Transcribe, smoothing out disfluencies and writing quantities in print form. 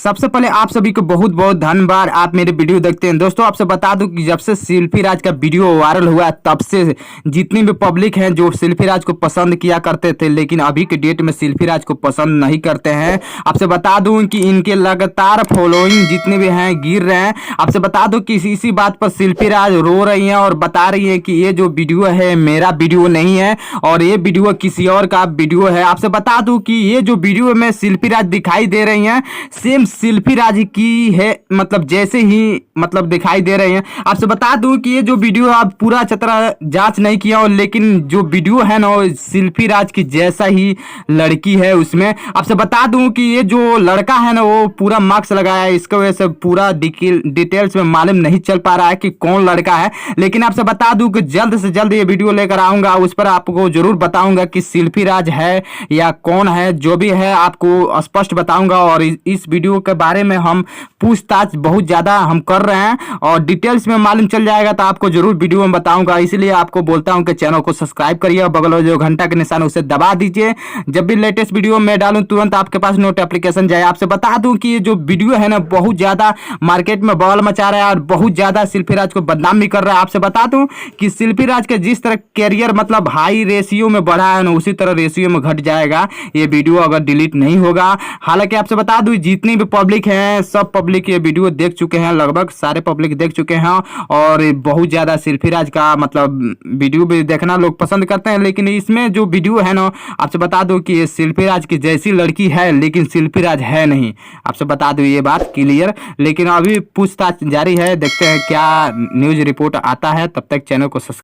सबसे पहले आप सभी को बहुत बहुत धन्यवाद, आप मेरे वीडियो देखते हैं। दोस्तों आपसे बता दूं कि जब से सेल्फी राज का वीडियो वायरल हुआ तब से जितनी भी पब्लिक हैं जो सेल्फी राज को पसंद किया करते थे, लेकिन अभी के डेट में सेल्फी राज को पसंद नहीं करते हैं। आपसे बता दूं कि इनके लगातार फॉलोइंग जितने भी हैं गिर रहे हैं। आपसे बता दूं कि इसी बात पर सेल्फी राज रो रही हैं और बता रही है कि ये जो वीडियो है मेरा वीडियो नहीं है और ये वीडियो किसी और का वीडियो है। आपसे बता दूं कि ये जो वीडियो में सेल्फी राज दिखाई दे रही हैं सेम सेल्फी राज की है, मतलब जैसे ही मतलब दिखाई दे रहे हैं। आपसे बता दूं कि ये जो वीडियो आप पूरा अच्छी तरह जांच नहीं किया हो, लेकिन जो वीडियो है ना सेल्फी राज की जैसा ही लड़की है उसमें। आपसे बता दूं कि ये जो लड़का है ना वो पूरा मार्क्स लगाया है, इसकी वजह से पूरा डिटेल्स में मालूम नहीं चल पा रहा है कि कौन लड़का है। लेकिन आपसे बता दूं कि जल्द से जल्द ये वीडियो लेकर आऊंगा, उस पर आपको जरूर बताऊंगा कि सेल्फी राज है या कौन है। जो भी है आपको स्पष्ट बताऊंगा और इस वीडियो के बारे में हम पूछताछ बहुत ज़्यादा हम कर रहे हैं और डिटेल्स में मालूम चल जाएगा तो आपको जरूर वीडियो में बताऊंगा। इसलिए आपको बोलता हूं कि चैनल को सब्सक्राइब करिए और बगल में जो घंटा के निशान उसे दबा दीजिए। जब भी लेटेस्ट वीडियो मैं डालूं तुरंत आपके पास नोटिफिकेशन जाए। आपसे बता दूं कि ये जो वीडियो है ना बहुत ज़्यादा मार्केट में बवाल मचा रहा है और बहुत ज़्यादा सेल्फी राज को बदनाम भी कर रहा है। आपसे बता दूं कि सेल्फी राज का जिस तरह कैरियर मतलब हाई रेशियो में बढ़ा है ना उसी तरह रेशियो में घट जाएगा ये वीडियो अगर डिलीट नहीं होगा। हालांकि आपसे बता दूं जितनी भी पब्लिक है सब पब्लिक ये वीडियो देख चुके हैं, लगभग सारे पब्लिक देख चुके हैं और बहुत ज़्यादा सेल्फी राज का मतलब वीडियो भी देखना लोग पसंद करते हैं। लेकिन इसमें जो वीडियो है ना आपसे बता दूं कि ये सेल्फी राज की जैसी लड़की है लेकिन सेल्फी राज है नहीं। आपसे बता दूं ये बात क्लियर। लेकिन अभी पूछताछ जारी है, देखते हैं क्या न्यूज़ रिपोर्ट आता है। तब तक चैनल को सब्सक्राइब